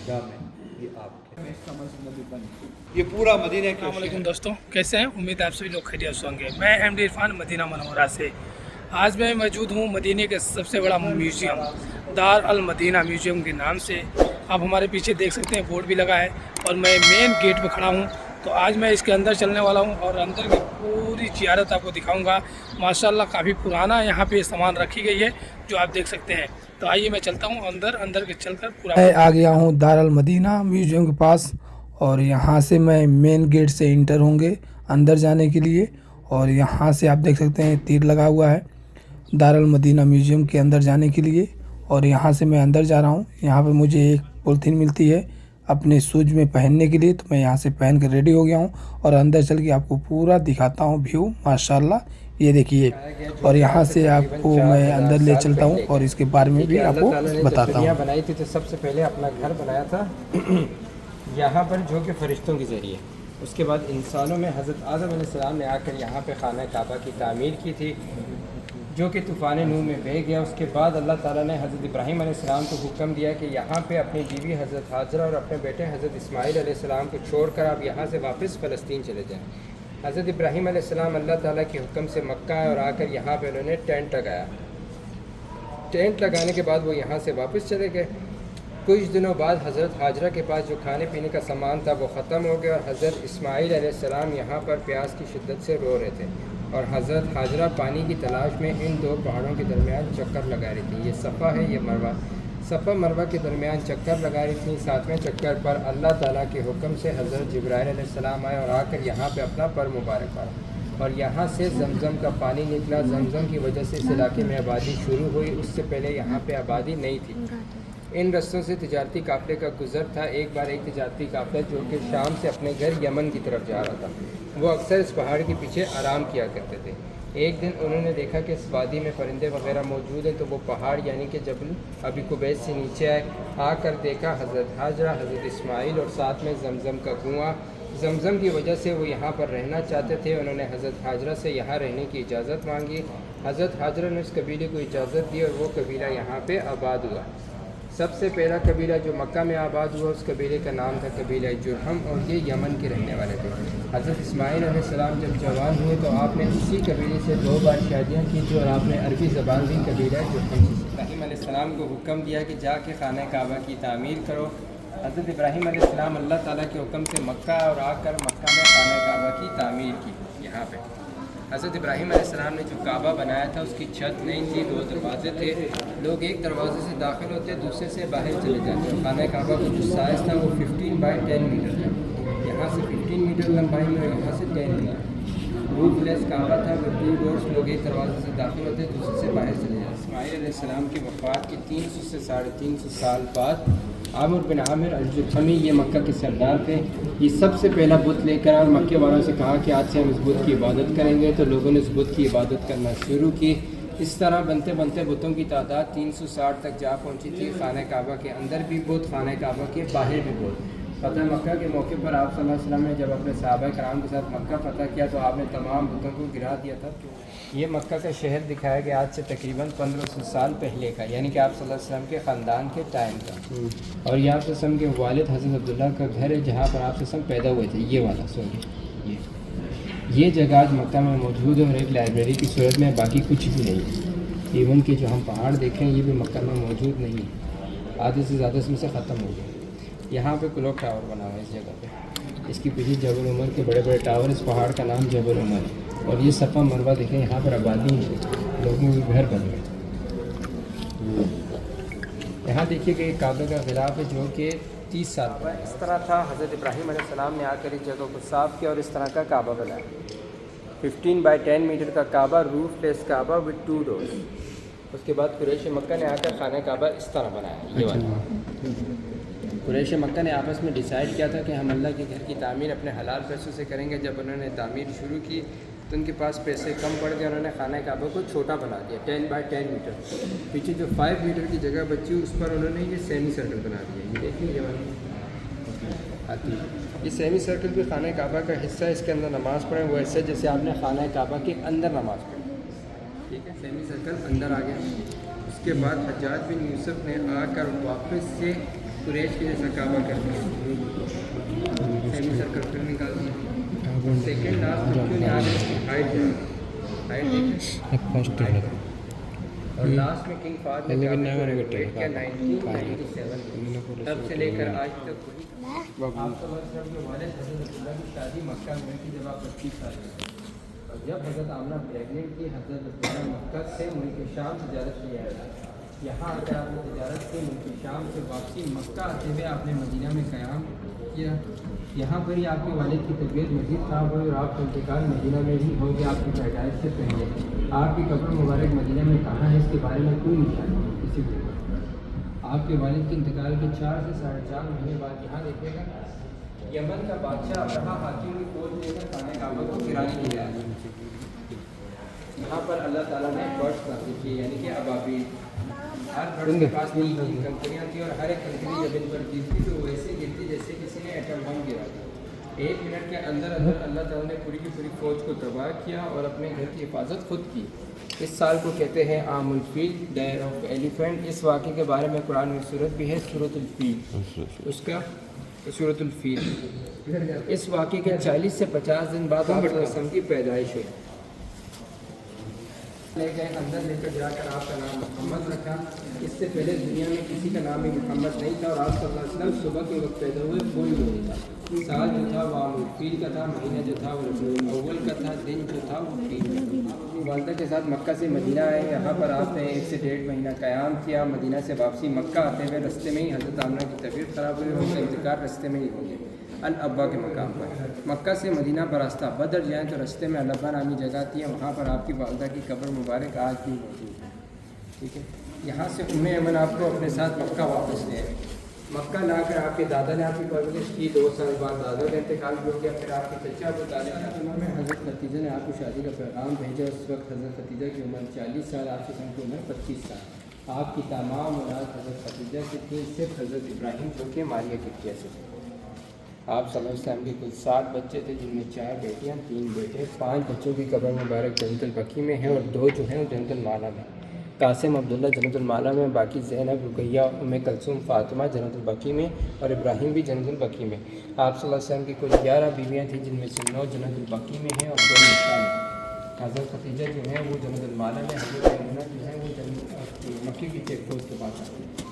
निगाह में ये आपके ये पूरा मदीने के अस्सलामुअलैकुम दोस्तों, कैसे हैं? उम्मीद है आप सभी लोग खैरियत से होंगे। मैं एमडी इरफान मदीना मनव्वरा से आज मैं मौजूद हूँ मदीने के सबसे बड़ा म्यूज़ियम दार अल मदीना म्यूज़ियम के नाम से। आप हमारे पीछे देख सकते हैं, बोर्ड भी लगा है और मैं मेन गेट पर खड़ा हूँ। तो आज मैं इसके अंदर चलने वाला हूँ और अंदर की पूरी ज़ियारत आपको दिखाऊंगा। माशाल्लाह काफ़ी पुराना यहाँ पे सामान रखी गई है जो आप देख सकते हैं। तो आइए मैं चलता हूँ अंदर के चलकर पूरा मैं आ गया हूँ दार अल मदीना म्यूज़ियम के पास और यहाँ से मैं मेन गेट से इंटर होंगे अंदर जाने के लिए। और यहाँ से आप देख सकते हैं तीर लगा हुआ है दार अल मदीना म्यूज़ियम के अंदर जाने के लिए। और यहाँ से मैं अंदर जा रहा हूँ। यहाँ पे मुझे एक पॉलिथीन मिलती है अपने शूज में पहनने के लिए, तो मैं यहाँ से पहन कर रेडी हो गया हूँ और अंदर चल के आपको पूरा दिखाता हूँ व्यू। माशाल्लाह ये देखिए, और यहाँ से आपको मैं अंदर ले चलता हूँ और इसके बारे में भी आपको बताता हूँ। बनाई थी तो सबसे पहले अपना घर बनाया था यहाँ पर, जो कि फरिश्तों के ज़रिए। उसके बाद इंसानों में हज़रत आदम अलैहिस्सलाम ने आकर यहाँ पे खाना काबा की तामीर की थी, जो कि तूफ़ान नूह में बह गया। उसके बाद अल्लाह ताला ने हज़रत इब्राहीम अलैहिस्सलाम को हुक्म दिया कि यहाँ पे अपनी बीवी हज़रत हाजरा और अपने बेटे हज़रत इस्माईल अलैहिस्सलाम को छोड़कर आप यहाँ से वापस फ़लस्तीन चले जाएँ। हज़रत इब्राहीम अलैहिस्सलाम अल्लाह ताला के हुक्म से मक्का आए और आकर यहाँ पे उन्होंने टेंट लगाया। टेंट लगाने के बाद वो यहाँ से वापस चले गए। कुछ दिनों बाद हज़रत हाजरा के पास जो खाने पीने का सामान था वो ख़त्म हो गया और हज़रत इस्माईल अलैहिस्सलाम यहाँ पर प्यास की शिद्दत से रो रहे थे और हज़रत हाजरा पानी की तलाश में इन दो पहाड़ों के दरमियान चक्कर लगा रही थी। ये सफ़ा है, ये मरवा। सफ़ा मरवा के दरमियान चक्कर लगा रही थी। सातवें चक्कर पर अल्लाह ताला के हुक्म से हज़रत जिब्राईल अलैहिस्सलाम आए और आकर यहाँ पे अपना पर मुबारक पड़ा और यहाँ से जमज़म का पानी निकला। जमज़म की वजह से इस इलाके में आबादी शुरू हुई, उससे पहले यहाँ पे आबादी नहीं थी। इन रस्तों से तिजारती काफ़िले का गुज़र था। एक बार एक तिजारती काफ़िला जो कि शाम से अपने घर यमन की तरफ जा रहा था, वो अक्सर इस पहाड़ के पीछे आराम किया करते थे। एक दिन उन्होंने देखा कि इस वादी में परिंदे वगैरह मौजूद हैं, तो वो पहाड़ यानी कि जबल अबी कुबैस से नीचे आए। आकर देखा हज़रत हाजरा, हज़रत इस्माईल और साथ में जमज़म का कुआँ। जमज़म की वजह से वो यहाँ पर रहना चाहते थे। उन्होंने हज़रत हाजरा से यहाँ रहने की इजाज़त मांगी। हज़रत हाजरा ने उस कबीले को इजाज़त दी और वो कबीला यहाँ पर आबाद हुआ। सबसे पहला कबीला जो मक्का में आबाद हुआ उस कबीले का नाम था कबीला जुरहम और ये यमन के रहने वाले थे। हज़रत इस्माईल अलैहिस्सलाम जब जवान हुए तो आपने उसी कबीले से 2 बार शादियाँ की थी और आपने अरबी ज़बान भी कबीला जुरहम से। इब्राहीम अलैहिस्सलाम को हुक्म दिया कि जाके खाना काबा की तामीर करो। हज़रत इब्राहीम अलैहिस्सलाम अल्लाह ताला के हुक्म से मक्का और आकर मक्का में खाना काबा की तामीर की। यहाँ पे हज़रत इब्राहीम अलैहिस्सलाम ने जो काबा बनाया था उसकी छत नहीं थी, 2 दरवाजे थे। लोग एक दरवाजे से दाखिल होते, दूसरे से बाहर चले जाते। खाना काबा का जो साइज़ था वो 15 बाई 10 मीटर था। यहाँ से 15 मीटर लंबाई में और यहाँ से 10 मीटर। रूफलेस काबा था, वो 2 डोर्स। लोग एक दरवाजे से दाखिल होते, दूसरे से बाहर चले जाते। इस्माईल अलैहिस्सलाम की वफ़ात के 300 से 350 साल बाद आमिर बिन आमिर अल-जुरहमी ये मक्का के सरदार थे। ये सबसे पहला बुत लेकर और मक्के वालों से कहा कि आज से हम इस बुत की इबादत करेंगे, तो लोगों ने इस बुत की इबादत करना शुरू की। इस तरह बनते बनते बुतों की तादाद 360 तक जा पहुंची थी। खाना काबा के अंदर भी बुत, खाना काबा के बाहर भी बुत। फ़तह मक्का के मौके पर आप सल्लल्लाहु अलैहि वसल्लम ने जब अपने सहाबा कराम के साथ मक्का फ़तह किया तो आपने तमाम बुतों को गिरा दिया था। ये मक्का का शहर दिखाया गया आज से तकरीबन 1500 साल पहले का, यानी कि आप सल्लल्लाहु अलैहि वसल्लम के ख़ानदान के टाइम का। और ये आप वसल्लम के वालिद हज़रत अब्दुल्ला का घर है जहाँ पर आप वसल्लम पैदा हुए थे। ये वाला सॉरी ये जगह आज मक्का में मौजूद है और एक लाइब्रेरी की सूरत में, बाकी कुछ भी नहीं है। इवन कि जो हम पहाड़ देखें ये भी मक्का में मौजूद नहीं है, आधे से ज़्यादा इसमें से ख़त्म हो गए। यहाँ पे क्लॉक टावर बना हुआ है इस जगह पे। इसके पीछे जबल उमर के बड़े बड़े टावर, इस पहाड़ का नाम जबल उमर है। और ये सफ़ा मरवा देखें, यहाँ पर आबादी है, लोगों के घर बन गए। यहाँ देखिए कि काबे का गिलाफ है जो कि 30 साल पहले इस तरह था। हज़रत इब्राहीम अलैहिस्सलाम ने आकर इस जगह को साफ़ किया और इस तरह का काबा बनाया। 15 बाई 10 मीटर का काबा, रूफलेस काबा विद 2 डोर्स। उसके बाद कुरैश मक्का ने आकर खाना काबा इस तरह बनाया। ये वाला कुरैश मक्का ने आपस में डिसाइड किया था कि हम अल्लाह के घर की तामीर अपने हलाल पैसों से करेंगे। जब उन्होंने तामीर शुरू की तो उनके पास पैसे कम पड़ गए। उन्होंने खाना काबा को छोटा बना दिया, 10 बाई 10 मीटर। पीछे जो 5 मीटर की जगह बची उस पर उन्होंने ये सेमी सर्कल बना दिया। ये देखिए ये वाली आती है, ये सेमी सर्कल भी खाना काबा का हिस्सा है। इसके अंदर नमाज़ पढ़ें वो ऐसे जैसे आपने खाना काबा के अंदर नमाज़ पढ़ी। ठीक है, सेमी सर्कल अंदर आ गया। उसके बाद हज्जाज बिन यूसुफ ने आकर वापस से कुरैश के जैसा काबा कर दिया, सेमी सर्कल फिर निकाल दिया। सेकेंड लास्ट ने आगे हाइट देखें और लास्ट में किंग फाहद ने किया 1997 तब से लेकर आज तक वही। आप समझ रहे हो कि वालिद हज़रत अब्दुल्ला की शादी मक्का में की जब आप 25 साल के और जब हज़रत आमना प्रेगनेंट की हज़रत अब्दुल्ला मक्का से मुल्क शाम तजारत ले आया। यहाँ आकर आपने तजारत की, मुल्क शाम से वापसी मक्का आते हुए आपने मदीना में क़याम किया। यहाँ पर ही आपके वालिद की तबीयत मज़ीद ख़राब हुई और आपका इंतकाल मदीना में ही हो गया आपकी पैदाइश से पहले। आपकी कब्र मुबारक मदीना में कहाँ है इसके बारे में कोई निशानी नहीं किसी को। आपके वालिद के इंतकाल के 4 से 4.5 महीने बाद यहाँ देखिएगा यमन का बादशाह अब्रहा हाकिम की फौज लेकर खाने काबा को गिराने के लिए आया। यहाँ पर अल्लाह ताला ने बर्ड्स नासिल किए, यानी कि अबाबील। हर बर्ड्स के पास 3 कंकरियाँ थी और हर एक कंकरी जब इन पर गिरती तो वैसे गिरती जैसे किसी ने एटम बम गिरा था। 1 मिनट के अंदर अंदर अल्लाह ताला ने पूरी की पूरी फ़ौज को तबाह किया और अपने घर की हिफाजत खुद की। इस साल को कहते हैं आमुल फील, डेयर ऑफ एलिफेंट। इस वाक़े के बारे में कुरान में सूरत भी है, सूरतुल फील। उसका सूरतुल फील। इस वाक़े के 40 से 50 दिन बाद आप की पैदाइश हुई। ले गए अंदर लेकर जाकर आपका नाम मोहम्मद रखा। इससे पहले दुनिया में किसी का नाम ही मोहम्मद नहीं था और आप सल्लल्लाहु अलैहि वसल्लम सुबह के वक्त पैदा हुए कोई नहीं था। साल जो था वो आमुल फील का था, महीना जो था वो रबीउल अव्वल का था, दिन जो था वो फील का था। वालदा के साथ मक्का से मदीना आए। यहाँ पर आपने 1 से 1.5 महीना क़याम किया। मदीना से वापसी मक्का आते हुए रास्ते में ही हज़रत आमना की तबीयत ख़राब हुई और उनका इंतकाल रास्ते में ही हो गया अल अब्बा के मकाम पर। मक्का से मदीना पर रास्ता बदर जाएँ तो रास्ते में अल अब्बा नामी जगह थी, वहाँ पर आपकी वालदा की कब्र मुबारक आज भी मौजूद है। ठीक है, यहाँ से उम्मे अमन आपको अपने साथ मक्का वापस ले आए। मक्का लाकर आपके दादा ने आपकी परवरिश की। 2 साल बाद दादा का इंतकाल भी हो गया। फिर आपके चचा अबू तालिब ने उन्होंने हज़रत खतीजा ने आपको शादी का पैगाम भेजा। उस वक्त हज़रत खतीजा की उम्र 40 साल, आपकी सन की उम्र 25 साल। आपकी तमाम औलाद हज़रत खतीजा से थी, सिर्फ हज़रत इब्राहिम जो कि मारिया किटिया से थे। आप सल्लल्लाहु अलैहि वसल्लम के कुल 7 बच्चे थे, जिनमें 4 बेटियाँ 3 बेटे। 5 बच्चों की कब्र मुबारक जन्नतुल बकी में है और 2 जो हैं वो जन्नतुल माला में। कासिम अब्दुल्ला जन्नतुल माला में, बाकी ज़ैनब, रुकैया, उम्मे कलसूम, फ़ातिमा जन्नतुल बकी में और इब्राहिम भी जन्नतुल बकी में। आप सल्लल्लाहु अलैहि वसल्लम की कुल 11 बीवियाँ थीं, जिनमें से 9 जन्नतुल बकी में हैं और 2 मक्का में। हज़रत खतीजा जो हैं वो जन्नतुल माला में, हज़रत मैमूना जो है वो मक्के की चेक पोस्ट के पास आती है।